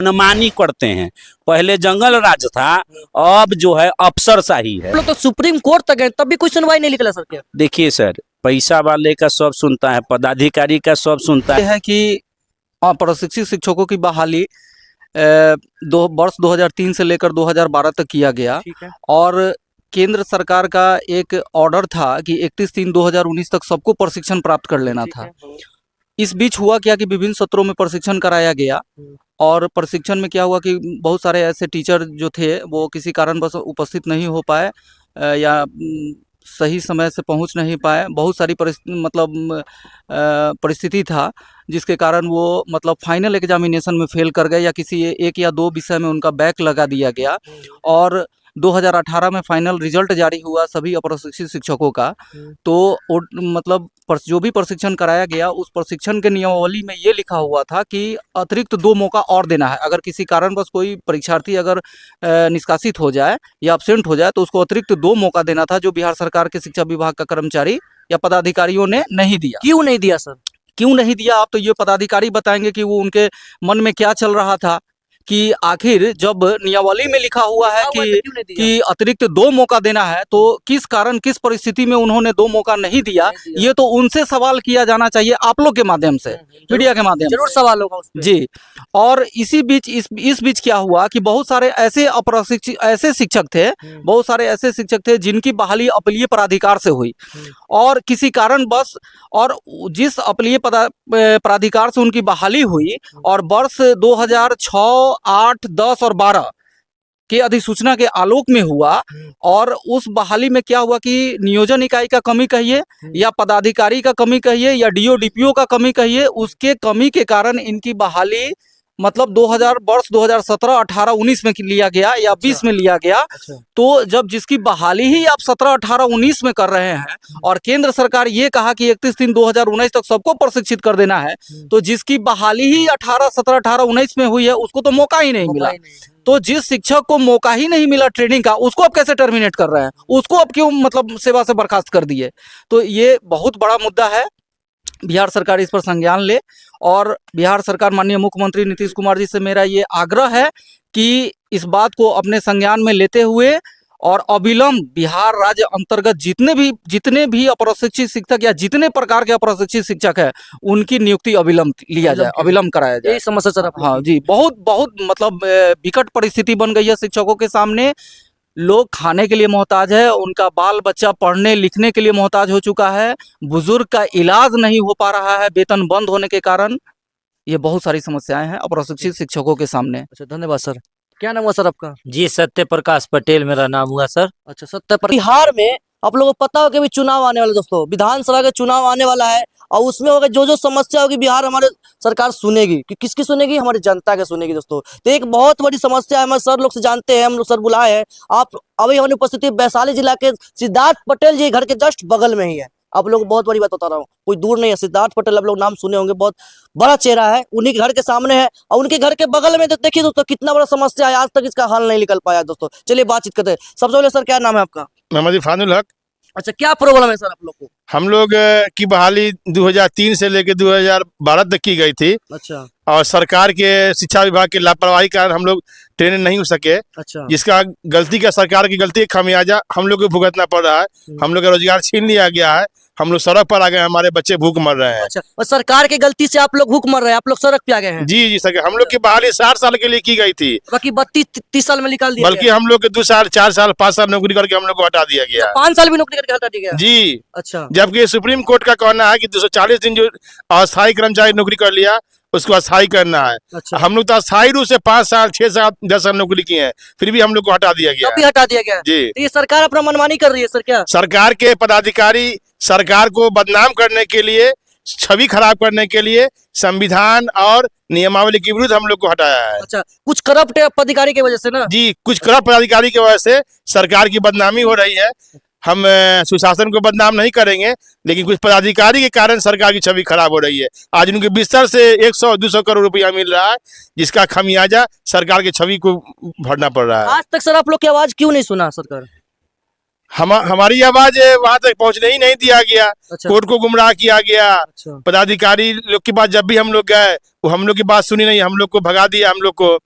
मनमानी करते हैं। पहले जंगल राज था, अब जो है अफसरशाही है। हम लोग तो सुप्रीम कोर्ट तक गए तब भी कोई सुनवाई नहीं निकला सर क्या? देखिए सर, पैसा वाले का सब सुनता है, पदाधिकारी का सब सुनता है। है कि प्रशिक्षित शिक्षकों की बहाली वर्ष 2003 से लेकर 2012 तक किया गया ठीक है। और केंद्र सरकार का एक ऑर्डर था कि 31/3/2019 तक सबको प्रशिक्षण प्राप्त कर लेना था। इस बीच हुआ क्या कि विभिन्न सत्रों में प्रशिक्षण कराया गया और प्रशिक्षण में क्या हुआ कि बहुत सारे ऐसे टीचर जो थे वो किसी कारणवश उपस्थित नहीं हो पाए या सही समय से पहुंच नहीं पाए। बहुत सारी परिस्थिति था जिसके कारण वो मतलब फाइनल एग्जामिनेशन में फेल कर गए या किसी एक या दो विषय में उनका बैक लगा दिया गया। और 2018 में फाइनल रिजल्ट जारी हुआ सभी अप्रशिक्षित शिक्षकों का। तो मतलब जो भी प्रशिक्षण कराया गया उस प्रशिक्षण के नियमावली में ये लिखा हुआ था कि अतिरिक्त 2 मौका और देना है। अगर किसी कारणवश कोई परीक्षार्थी अगर निष्कासित हो जाए या एब्सेंट हो जाए तो उसको अतिरिक्त 2 मौका देना था, जो बिहार सरकार के शिक्षा विभाग का कर्मचारी या पदाधिकारियों ने नहीं दिया। क्यों नहीं दिया सर? क्यों नहीं दिया आप तो ये पदाधिकारी बताएंगे कि वो उनके मन में क्या चल रहा था कि आखिर जब नियमावली में लिखा हुआ है कि अतिरिक्त 2 मौका देना है तो किस कारण किस परिस्थिति में उन्होंने 2 मौका नहीं दिया, ये तो उनसे सवाल किया जाना चाहिए आप लोग के माध्यम से, मीडिया के माध्यम से जरूर सवाल होगा उस पे। जी। और इसी बीच इस बीच क्या हुआ कि बहुत सारे ऐसे अप्रशिक्षित ऐसे शिक्षक थे, बहुत सारे ऐसे शिक्षक थे जिनकी बहाली अपीलीय प्राधिकार से हुई और किसी कारणवश और जिस अपीलीय प्राधिकार से उनकी बहाली हुई और वर्ष 2006, 8, 10 और 12 के अधिसूचना के आलोक में हुआ और उस बहाली में क्या हुआ कि नियोजन इकाई का कमी कहिए या पदाधिकारी का कमी कहिए या डीओ डीपीओ का कमी कहिए, उसके कमी के कारण इनकी बहाली मतलब वर्ष 2017, 18, 19 में लिया गया या 20 में लिया गया। तो जब जिसकी बहाली ही आप 17, 18, 19 में कर रहे हैं और केंद्र सरकार ये कहा कि 31/3/2019 तक सबको प्रशिक्षित कर देना है, तो जिसकी बहाली ही 17, 18, 19 में हुई है उसको तो मौका ही नहीं मिला। तो जिस शिक्षक को मौका ही नहीं मिला ट्रेनिंग का, उसको आप कैसे टर्मिनेट कर रहे हैं, उसको आप क्यों मतलब सेवा से बर्खास्त कर दिए? तो ये बहुत बड़ा मुद्दा है। बिहार सरकार इस पर संज्ञान ले और बिहार सरकार माननीय मुख्यमंत्री नीतीश कुमार जी से मेरा ये आग्रह है कि इस बात को अपने संज्ञान में लेते हुए और अविलंब बिहार राज्य अंतर्गत जितने भी अप्रशिक्षित शिक्षक या जितने प्रकार के अप्रशिक्षित शिक्षक है उनकी नियुक्ति अविलंब लिया जाए, अविलंब कराया जाए। यही समस्या सर। हाँ जी, बहुत मतलब विकट परिस्थिति बन गई है शिक्षकों के सामने। लोग खाने के लिए मोहताज है, उनका बाल बच्चा पढ़ने लिखने के लिए मोहताज हो चुका है, बुजुर्ग का इलाज नहीं हो पा रहा है वेतन बंद होने के कारण। ये बहुत सारी समस्याएं हैं अप्रशिक्षित शिक्षकों के सामने। अच्छा, धन्यवाद सर। क्या नाम हुआ सर आपका? जी, सत्य प्रकाश पटेल मेरा नाम हुआ सर। अच्छा, सत्य पर बिहार में आप लोगों को पता हो कि भी चुनाव आने वाला दोस्तों, विधानसभा का चुनाव आने वाला है और उसमें होगा जो समस्या होगी बिहार हमारे सरकार सुनेगी कि किसकी सुनेगी? हमारी जनता के सुनेगी दोस्तों। तो एक बहुत बड़ी समस्या है, हम सर लोग से जानते हैं, हम लोग सर बुलाए हैं। आप अभी हमारी उपस्थिति वैशाली जिला के सिद्धार्थ पटेल जी घर के जस्ट बगल में ही है। आप लोग बहुत बड़ी बात बता रहा हूँ, कोई दूर नहीं है। सिद्धार्थ पटेल आप लोग नाम सुने होंगे, बहुत बड़ा चेहरा है, उन्हीं के घर के सामने है और उनके घर के बगल में देखिए दोस्तों कितना बड़ा समस्या है, आज तक इसका हल नहीं निकल पाया दोस्तों। चलिए बातचीत करते हैं। सबसे पहले सर क्या नाम है आपका? मोहम्मद इरफानुल हक। अच्छा, क्या प्रॉब्लम है सर आप लोग को? हम लोग की बहाली 2003 से लेकर 2012 तक की गई थी। अच्छा। और सरकार के शिक्षा विभाग के लापरवाही के कारण हम लोग ट्रेनिंग नहीं हो सके। अच्छा। जिसका गलती का सरकार की गलती खामियाजा हम लोग को भुगतना पड़ रहा है। हम लोग का रोजगार छीन लिया गया है, हम लोग सड़क पर आ गए, हमारे बच्चे भूख मर रहे हैं। अच्छा, और सरकार की गलती से आप लोग भूख मर रहे हैं, आप लोग सड़क पे आ गए हैं? जी सर, हम लोग की बहाली 60 साल के लिए की गई थी, बाकी 32-30 साल में निकाल दिया, बल्कि हम लोग के 2 साल 4 साल 5 साल नौकरी करके हम लोग को हटा दिया गया। 5 साल भी नौकरी करके हटा दिया गया जी। अच्छा। जबकि सुप्रीम कोर्ट का कहना है कि 240 दिन जो अस्थायी कर्मचारी नौकरी कर लिया उसको अस्थायी करना है। अच्छा। हम लोग तो अस्थायी रूप से 5 साल 6 साल 10 साल नौकरी किए हैं, फिर भी हम लोग को हटा दिया गया। भी हटा दिया गया जी। तो ये सरकार अपना मनमानी कर रही है सर क्या? सरकार के पदाधिकारी सरकार को बदनाम करने के लिए, छवि खराब करने के लिए संविधान और नियमावली के विरुद्ध हम लोग को हटाया है। अच्छा, कुछ करप्ट पदाधिकारी की वजह से ना? जी, कुछ करप्ट पदाधिकारी की वजह से सरकार की बदनामी हो रही है। हम सुशासन को बदनाम नहीं करेंगे, लेकिन कुछ पदाधिकारी के कारण सरकार की छवि खराब हो रही है। आज उनके बिस्तर से 100-200 करोड़ रुपया मिल रहा है, जिसका खामियाजा सरकार की छवि को भरना पड़ रहा है। आज तक सर आप लोग की आवाज क्यों नहीं सुना सरकार? हमारी आवाज वहां तक पहुंचने ही नहीं दिया गया। अच्छा। कोर्ट को गुमराह किया गया। अच्छा। पदाधिकारी लोग की बात जब भी हम लोग गए वो हम लोग की बात सुनी नहीं, हम लोग को भगा दिया, हम लोग को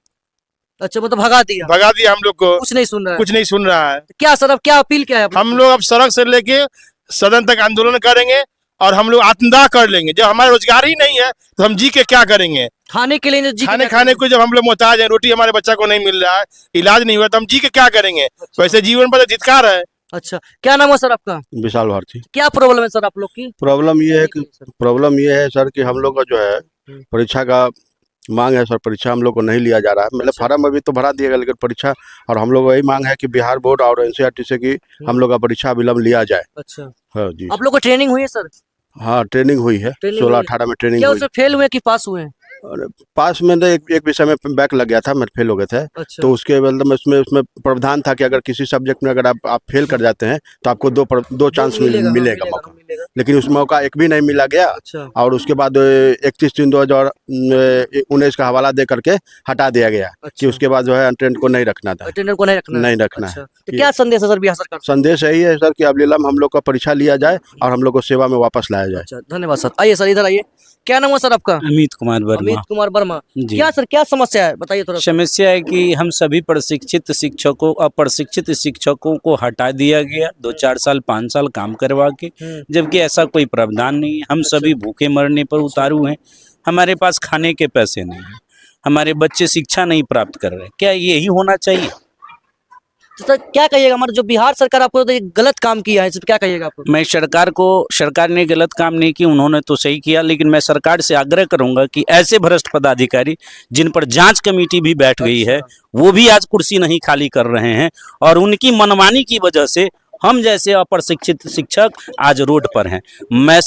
अच्छा, मतलब भगा दिया, भगा दिया हम लोग को, कुछ नहीं सुन रहा है। कुछ नहीं सुन रहा है। क्या सर, अब क्या अपील क्या है आप हम लोग अब सड़क से लेके सदन तक आंदोलन करेंगे और हम लोग आत्मदाह कर लेंगे। जब हमारा रोजगार ही नहीं है तो हम जी के क्या करेंगे? खाने के लिए जी खाने को जब हम लोग मोहताज है, रोटी हमारे बच्चा को नहीं मिल रहा है, इलाज नहीं हुआ, तो हम जी के क्या करेंगे? वैसे जीवन पर धिक्कार है। अच्छा, क्या नाम है सर आपका? विशाल भारती। क्या प्रॉब्लम है सर आप लोग की? प्रॉब्लम ये है सर कि हम लोग का जो है परीक्षा का मांग है सर। परीक्षा हम लोग को नहीं लिया जा रहा है, मतलब फार्म अभी तो भरा दिया गया, लेकिन परीक्षा, और हम लोग वही मांग है कि बिहार बोर्ड और एनसीईआरटी से कि हम लोग का परीक्षा विलंब लिया जाए। अच्छा, हाँ जी। आप लोग को ट्रेनिंग हुई है सर? हाँ, ट्रेनिंग हुई है, ट्रेनिंग 16-18 में ट्रेनिंग क्या हुई। उसमें फेल हुए कि पास हुए? और पास में तो एक विषय में बैक लग गया था, मैं फेल हो गए थे। अच्छा, तो उसके मतलब उसमें प्रावधान था कि अगर किसी सब्जेक्ट में अगर आप फेल कर जाते हैं तो आपको दो चांस मिलेगा मौका, लेकिन उस मौका एक भी नहीं मिला गया। अच्छा, और उसके बाद 31 जून 2019 का हवाला दे करके हटा दिया गया कि अच्छा, उसके बाद जो है अटेंडेंट को नहीं रखना था। अटेंडेंट को नहीं रखना है। नहीं रखना अच्छा, है। तो क्या संदेश है सर बिहार सरकार? संदेश यही है सर कि अब विलंब हम लोग का परीक्षा लिया जाए और हम लोग को सेवा में वापस लाया जाए। अच्छा, धन्यवाद सर। आइए सर, इधर आइए। क्या नाम है सर आपका? अमित कुमार वर्मा। अमित कुमार वर्मा। जी। क्या सर, क्या समस्या है, बताइए थोड़ा सा। समस्या है कि हम सभी प्रशिक्षित शिक्षकों अप्रशिक्षित शिक्षकों को हटा दिया गया 2-4 साल 5 साल काम करवा के, जबकि ऐसा कोई प्रावधान नहीं है। हम सभी भूखे मरने पर उतारू हैं, हमारे पास खाने के पैसे नहीं है, हमारे बच्चे शिक्षा नहीं प्राप्त कर रहे। क्या यही होना चाहिए? तो सर क्या कहिएगा, हमारे जो बिहार सरकार आपको तो ये गलत काम किया है, इस पर क्या कहिएगा आप? मैं सरकार ने गलत काम नहीं किया, उन्होंने तो सही किया, लेकिन मैं सरकार से आग्रह करूंगा कि ऐसे भ्रष्ट पदाधिकारी जिन पर जांच कमेटी भी बैठ गई है, वो भी आज कुर्सी नहीं खाली कर रहे हैं और उनकी मनमानी की वजह से हम जैसे अप्रशिक्षित शिक्षक आज रोड पर हैं। मैं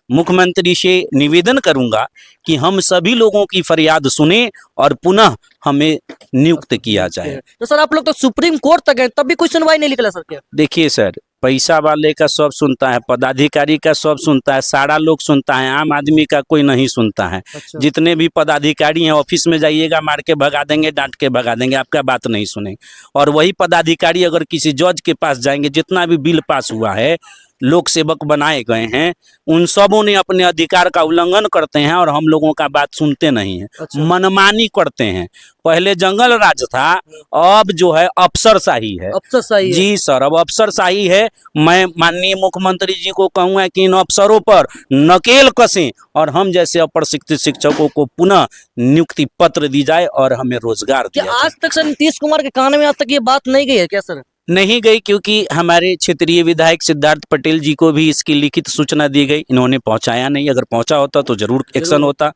मुख्यमंत्री से निवेदन करूंगा कि हम सभी लोगों की फरियाद सुने और पुनः हमें नियुक्त किया जाए। तो सर आप लोग तो सुप्रीम कोर्ट तक गए, तब भी कोई सुनवाई नहीं निकला सर? क्या देखिए सर, पैसा वाले का सब सुनता है, पदाधिकारी का सब सुनता है, सारा लोग सुनता है, आम आदमी का कोई नहीं सुनता है। अच्छा, जितने भी पदाधिकारी हैं ऑफिस में जाइएगा, मार के भगा देंगे, डांट के भगा देंगे, आपका बात नहीं सुनेंगे। और वही पदाधिकारी अगर किसी जज के पास जाएंगे, जितना भी बिल पास हुआ है, लोक सेवक बनाए गए हैं, उन सबों ने अपने अधिकार का उल्लंघन करते हैं और हम लोगों का बात सुनते नहीं हैं। अच्छा, मनमानी करते हैं। पहले जंगल राज था, अब जो है अफसरशाही है। अफसरशाही है। जी सर, अब अफसरशाही है। मैं माननीय मुख्यमंत्री जी को कहूंगा कि इन अफसरों पर नकेल कसें और हम जैसे अप्रशिक्षित शिक्षकों को पुनः नियुक्ति पत्र दी जाए और हमें रोजगार क्या दिया जाए। आज तक सर नीतीश कुमार के कान में आज तक ये बात नहीं गई है क्या सर? नहीं गई, क्योंकि हमारे क्षेत्रीय विधायक सिद्धार्थ पटेल जी को भी इसकी लिखित सूचना दी गई, इन्होंने पहुंचाया नहीं। अगर पहुंचा होता तो जरूर एक्शन होता।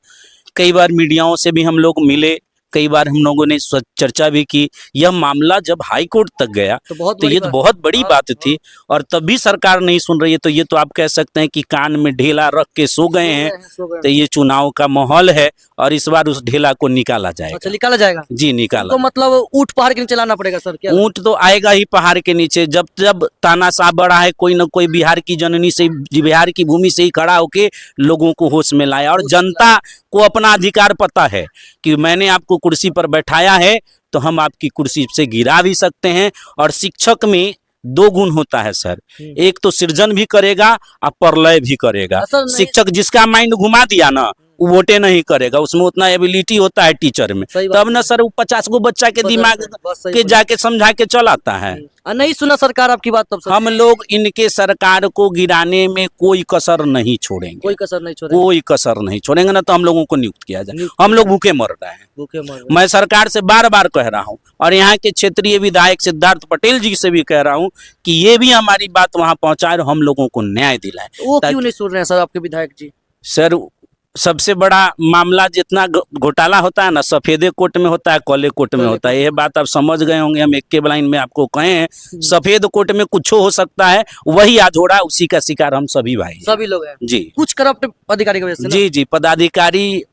कई बार मीडियाओं से भी हम लोग मिले, कई बार हम लोगों ने चर्चा भी की। यह मामला जब हाई कोर्ट तक गया तो ये तो बहुत बड़ी बात थी और तब भी सरकार नहीं सुन रही है। तो ये तो आप कह सकते हैं कि कान में ढेला रख के सो गए हैं। तो ये चुनाव का माहौल है और इस बार उस ढेला को निकाला जाएगा। अच्छा, निकाला जाएगा जी, निकाला। तो मतलब ऊंट पहाड़ के नीचे लाना पड़ेगा सर? क्या ऊंट तो आएगा ही पहाड़ के नीचे। जब तानाशाह बड़ा है, कोई न कोई बिहार की जननी से, बिहार की भूमि से ही खड़ा होके लोगों को होश में लाया। और जनता को अपना अधिकार पता है कि मैंने आपको कुर्सी पर बैठाया है तो हम आपकी कुर्सी से गिरा भी सकते हैं। और शिक्षक में 2 गुण होता है सर, एक तो सृजन भी करेगा और प्रलय भी करेगा। शिक्षक जिसका माइंड घुमा दिया ना, वो वोटे नहीं करेगा, उसमें उतना एबिलिटी होता है टीचर में, तब ना सर वो 50 गो बच्चा के दिमाग के जाके समझा के चलाता है। नहीं सुना सरकार आपकी बात तब सर? हम लोग इनके सरकार को गिराने में कोई कसर नहीं छोड़ेंगे, कोई कसर नहीं छोड़ेंगे, कोई कसर नहीं छोड़ेंगे ना तो हम लोगों को नियुक्त किया जाए। हम लोग भूखे मर रहे हैं, भूखे मर। मैं सरकार से बार बार कह रहा हूं और यहाँ के क्षेत्रीय विधायक सिद्धार्थ पटेल जी से भी कह रहा हूं कि ये भी हमारी बात वहां पहुंचाए और हम लोगों को न्याय दिलाए। वो क्यों नहीं सुन रहे हैं सर आपके विधायक जी? सर सबसे बड़ा मामला जितना घोटाला होता है ना, सफेदे कोर्ट में होता है, काले कोर्ट में होता है। यह बात आप समझ गए होंगे, हम एक के लाइन में आपको कहे हैं। सफेद कोर्ट में कुछ हो सकता है, वही आज हो रहा है, उसी का शिकार हम सभी भाई सभी लोग हैं जी। कुछ करप्ट अधिकारी की वजह से ना? जी, पदाधिकारी,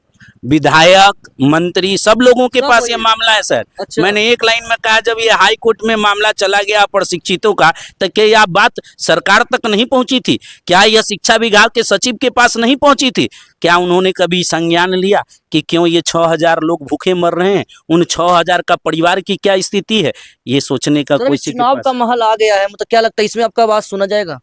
विधायक, मंत्री, सब लोगों के पास ये मामला है सर। अच्छा। मैंने एक लाइन में कहा, जब ये हाई कोर्ट में मामला चला गया प्रशिक्षितों का, तो क्या यह बात सरकार तक नहीं पहुंची थी? क्या यह शिक्षा विभाग के सचिव के पास नहीं पहुंची थी? क्या उन्होंने कभी संज्ञान लिया कि क्यों ये 6000 लोग भूखे मर रहे हैं? उन 6000 का परिवार की क्या स्थिति है? ये सोचने का कोई चुनाव का माहौल आ गया है, मतलब क्या लगता है इसमें आपका आवाज सुना जाएगा?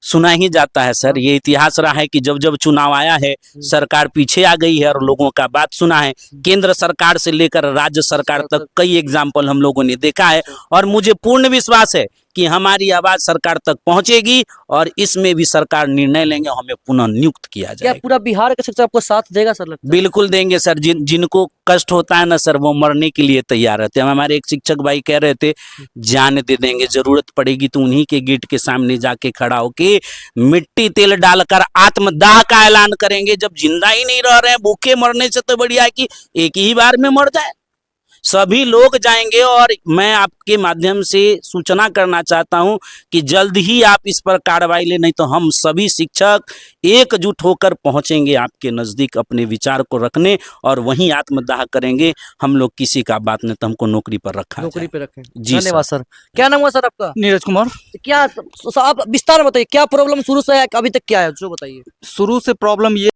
सुना ही जाता है सर। ये इतिहास रहा है कि जब जब चुनाव आया है सरकार पीछे आ गई है और लोगों का बात सुना है। केंद्र सरकार से लेकर राज्य सरकार तक कई एग्जाम्पल हम लोगों ने देखा है और मुझे पूर्ण विश्वास है कि हमारी आवाज सरकार तक पहुंचेगी और इसमें भी सरकार निर्णय लेंगे, हमें पुनः नियुक्त किया क्या जाएगा। पूरा बिहार का शिक्षक आपको साथ देगा सर, लगता है? बिल्कुल देंगे सर। जिनको कष्ट होता है ना सर, वो मरने के लिए तैयार रहते हैं। हमारे एक शिक्षक भाई कह रहे थे जान दे देंगे, जरूरत पड़ेगी तो उन्हीं के गेट के सामने जाके खड़ा होके मिट्टी तेल डालकर आत्मदाह का ऐलान करेंगे। जब जिंदा ही नहीं रह रहे हैं, भूखे मरने से तो बढ़िया है कि एक ही बार में मर जाए। सभी लोग जाएंगे और मैं आपके माध्यम से सूचना करना चाहता हूं कि जल्द ही आप इस पर कार्रवाई ले, नहीं तो हम सभी शिक्षक एकजुट होकर पहुंचेंगे आपके नजदीक अपने विचार को रखने और वहीं आत्मदाह करेंगे। हम लोग किसी का बात नहीं, तो हमको नौकरी पर रखा नौकरी जाए। पे रखें। जी धन्यवाद सर। क्या नाम हुआ सर आपका? नीरज कुमार। तो क्या आप विस्तार में बताइए, क्या प्रॉब्लम शुरू से है अभी तक क्या है, जो बताइए। शुरू से प्रॉब्लम ये